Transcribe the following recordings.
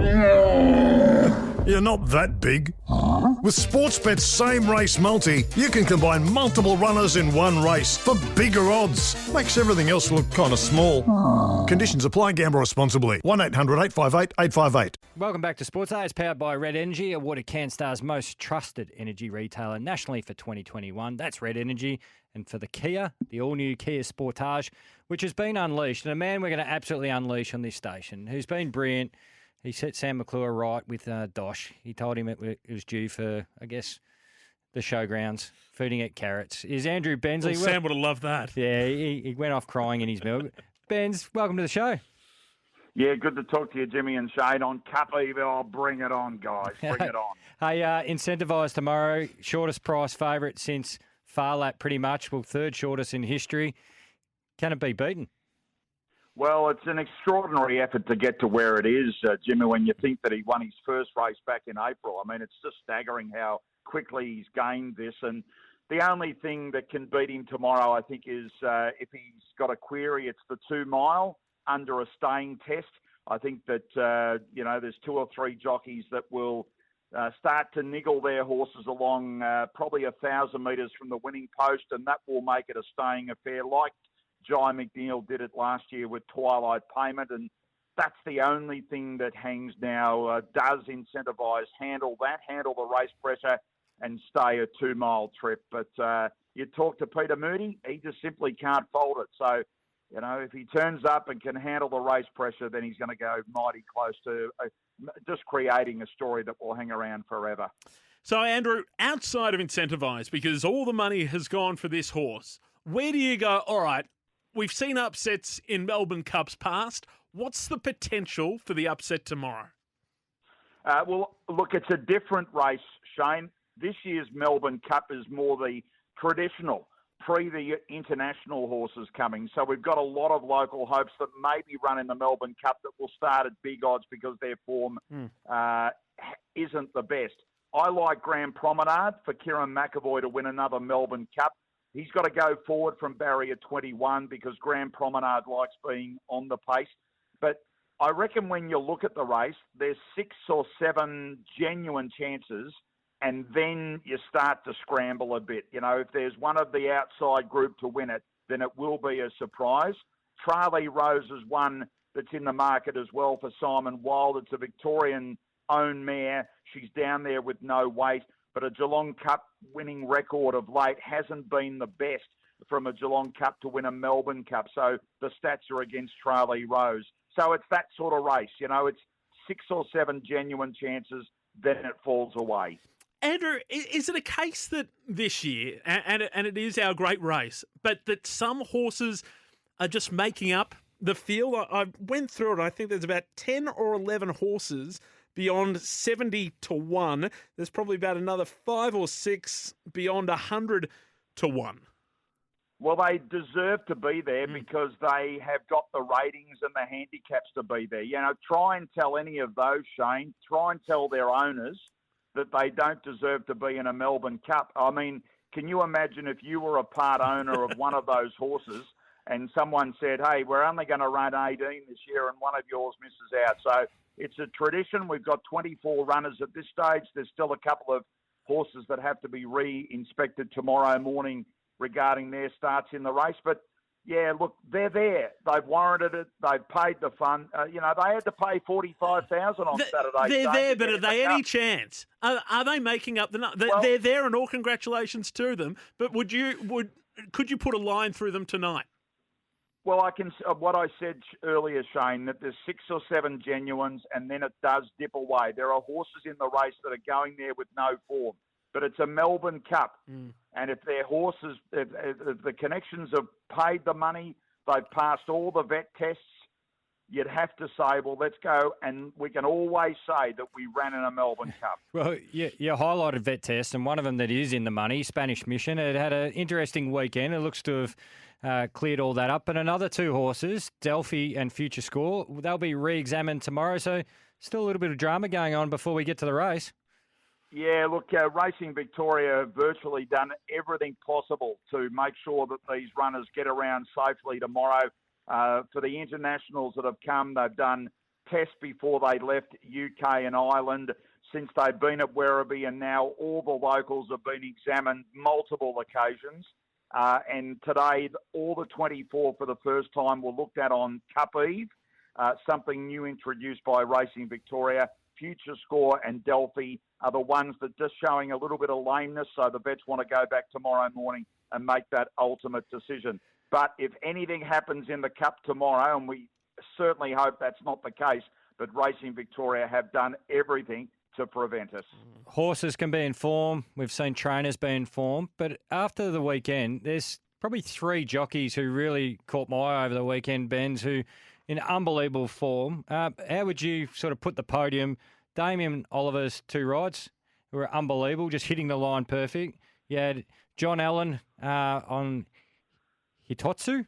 You're not that big. With Sportsbet's same race multi, you can combine multiple runners in one race for bigger odds. Makes everything else look kind of small. Conditions apply. Gamble responsibly. 1-800-858-858. Welcome back to Sports Day. It's powered by Red Energy, awarded CanStar's most trusted energy retailer nationally for 2021. That's Red Energy. And for the Kia, the all-new Kia Sportage, which has been unleashed. And a man we're going to absolutely unleash on this station, who's been brilliant. He set Sam McClure right with Dosh. He told him it was due for, I guess, the showgrounds, feeding it carrots. Is Andrew Bensley. Well, Sam would have loved that. Yeah, he went off crying in his milk. Benz, welcome to the show. Yeah, good to talk to you, Jimmy and Shane. On Cup Eve, oh, bring it on, guys. Bring it on. Hey, incentivised tomorrow. Shortest price favourite since Farlap, pretty much. Well, third shortest in history. Can it be beaten? Well, it's an extraordinary effort to get to where it is, Jimmy, when you think that he won his first race back in April. I mean, it's just staggering how quickly he's gained this. And the only thing that can beat him tomorrow, I think, is if he's got a query, it's the 2 mile under a staying test. I think that, there's 2 or 3 jockeys that will start to niggle their horses along probably 1,000 metres from the winning post, and that will make it a staying affair like Jai McNeil did it last year with Twilight Payment, and that's the only thing that hangs now. Does incentivise handle the race pressure and stay a 2 mile trip. But you talk to Peter Moody, he just simply can't fold it. So, if he turns up and can handle the race pressure, then he's going to go mighty close to just creating a story that will hang around forever. So, Andrew, outside of incentivise, because all the money has gone for this horse, where do you go, all right, we've seen upsets in Melbourne Cups past. What's the potential for the upset tomorrow? Well, look, it's a different race, Shane. This year's Melbourne Cup is more the traditional, the international horses coming. So we've got a lot of local hopes that maybe run in the Melbourne Cup that will start at big odds because their form isn't the best. I like Grand Promenade for Kieran McAvoy to win another Melbourne Cup. He's got to go forward from barrier 21 because Grand Promenade likes being on the pace. But I reckon when you look at the race, there's 6 or 7 genuine chances, and then you start to scramble a bit. If there's one of the outside group to win it, then it will be a surprise. Charlie Rose is one that's in the market as well for Simon Wild. It's a Victorian-owned mare. She's down there with no weight. But a Geelong Cup winning record of late hasn't been the best from a Geelong Cup to win a Melbourne Cup. So the stats are against Charlie Rose. So it's that sort of race. It's 6 or 7 genuine chances, then it falls away. Andrew, is it a case that this year, and it is our great race, but that some horses are just making up the field? I went through it. I think there's about 10 or 11 horses beyond 70 to 1. There's probably about another 5 or 6 beyond 100 to 1. Well, they deserve to be there because they have got the ratings and the handicaps to be there. Try and tell any of those, Shane, try and tell their owners that they don't deserve to be in a Melbourne Cup. I mean, can you imagine if you were a part owner of one of those horses and someone said, hey, we're only going to run 18 this year and one of yours misses out? So it's a tradition. We've got 24 runners at this stage. There's still a couple of horses that have to be re-inspected tomorrow morning regarding their starts in the race. But, yeah, look, they're there. They've warranted it. They've paid the fund. They had to pay $45,000 on Saturday. They're there, but are they any chance? Are they making up the number? They're there, and all congratulations to them. But could you put a line through them tonight? Well, I can. What I said earlier, Shane, that there's 6 or 7 genuines, and then it does dip away. There are horses in the race that are going there with no form, but it's a Melbourne Cup, and if their horses, if the connections have paid the money, they've passed all the vet tests, you'd have to say, well, let's go, and we can always say that we ran in a Melbourne Cup. Well, you highlighted vet tests, and one of them that is in the money, Spanish Mission. It had an interesting weekend. It looks to have cleared all that up. But another 2 horses, Delphi and Future Score, they'll be re-examined tomorrow. So still a little bit of drama going on before we get to the race. Yeah, look, Racing Victoria have virtually done everything possible to make sure that these runners get around safely tomorrow. For the internationals that have come, they've done test before they left UK and Ireland, since they've been at Werribee, and now all the locals have been examined multiple occasions. And today, all the 24 for the first time were looked at on Cup Eve, something new introduced by Racing Victoria. Future Score and Delphi are the ones that just showing a little bit of lameness, so the vets want to go back tomorrow morning and make that ultimate decision. But if anything happens in the Cup tomorrow, and we certainly hope that's not the case, but Racing Victoria have done everything to prevent us. Horses can be in form. We've seen trainers be in form. But after the weekend, there's probably 3 jockeys who really caught my eye over the weekend, Benz, who in unbelievable form. How would you sort of put the podium? Damien Oliver's 2 rides were unbelievable, just hitting the line perfect. You had John Allen on Hitotsu,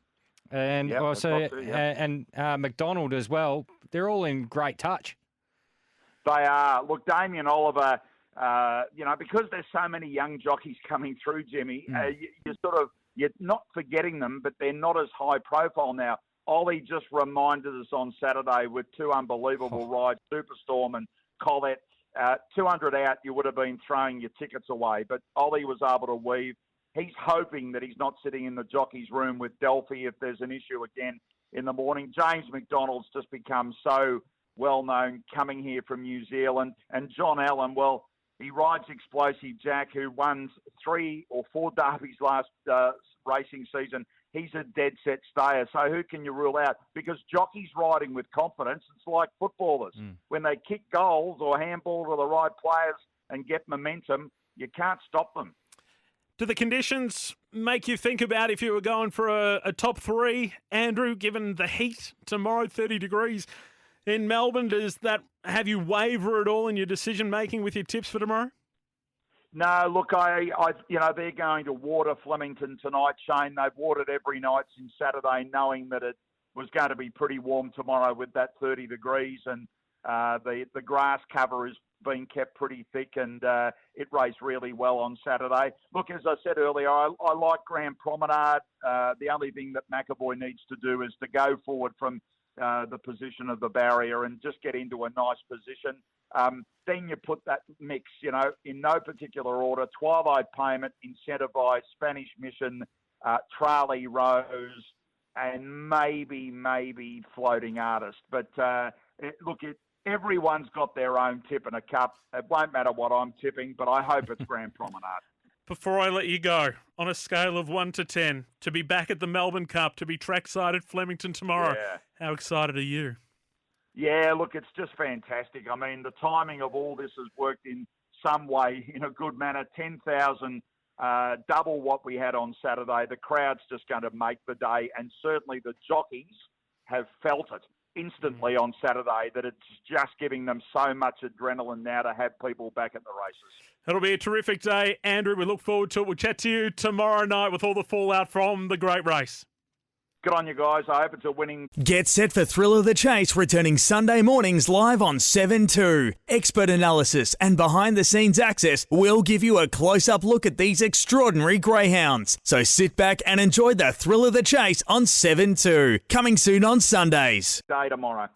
and also and McDonald as well. They're all in great touch. They are. Look, Damien Oliver, because there's so many young jockeys coming through, Jimmy, you're not forgetting them, but they're not as high profile now. Ollie just reminded us on Saturday with 2 unbelievable rides, Superstorm and Colette. 200 out, you would have been throwing your tickets away, but Ollie was able to weave. He's hoping that he's not sitting in the jockey's room with Delphi if there's an issue again in the morning. James McDonald's just become so well-known coming here from New Zealand. And John Allen, well, he rides Explosive Jack, who won 3 or 4 derbies last racing season. He's a dead-set stayer. So who can you rule out? Because jockeys riding with confidence, it's like footballers. When they kick goals or handball to the right players and get momentum, you can't stop them. Do the conditions make you think about if you were going for a top 3, Andrew, given the heat tomorrow, 30 degrees in Melbourne? Does that have you waver at all in your decision-making with your tips for tomorrow? No, look, they're going to water Flemington tonight, Shane. They've watered every night since Saturday, knowing that it was going to be pretty warm tomorrow with that 30 degrees, and the grass cover has been kept pretty thick, and it raced really well on Saturday. Look, as I said earlier, I like Grand Promenade. The only thing that McAvoy needs to do is to go forward from the position of the barrier and just get into a nice position. Then you put that mix, in no particular order: Twilight Payment, Incentivise, Spanish Mission, Charlie Rose, and maybe Floating Artist. But everyone's got their own tip in a cup. It won't matter what I'm tipping, but I hope it's Grand Promenade. Before I let you go, on a scale of 1 to 10, to be back at the Melbourne Cup, to be trackside at Flemington tomorrow, how excited are you? Yeah, look, it's just fantastic. I mean, the timing of all this has worked in some way in a good manner. 10,000, double what we had on Saturday. The crowd's just going to make the day, and certainly the jockeys have felt it instantly on Saturday, that it's just giving them so much adrenaline now to have people back at the races. It'll be a terrific day, Andrew. We look forward to it. We'll chat to you tomorrow night with all the fallout from the great race. Good on you guys. I hope it's a winning. Get set for Thrill of the Chase, returning Sunday mornings live on 7-2. Expert analysis and behind-the-scenes access will give you a close-up look at these extraordinary greyhounds. So sit back and enjoy the Thrill of the Chase on 7-2. Coming soon on Sundays. Day tomorrow.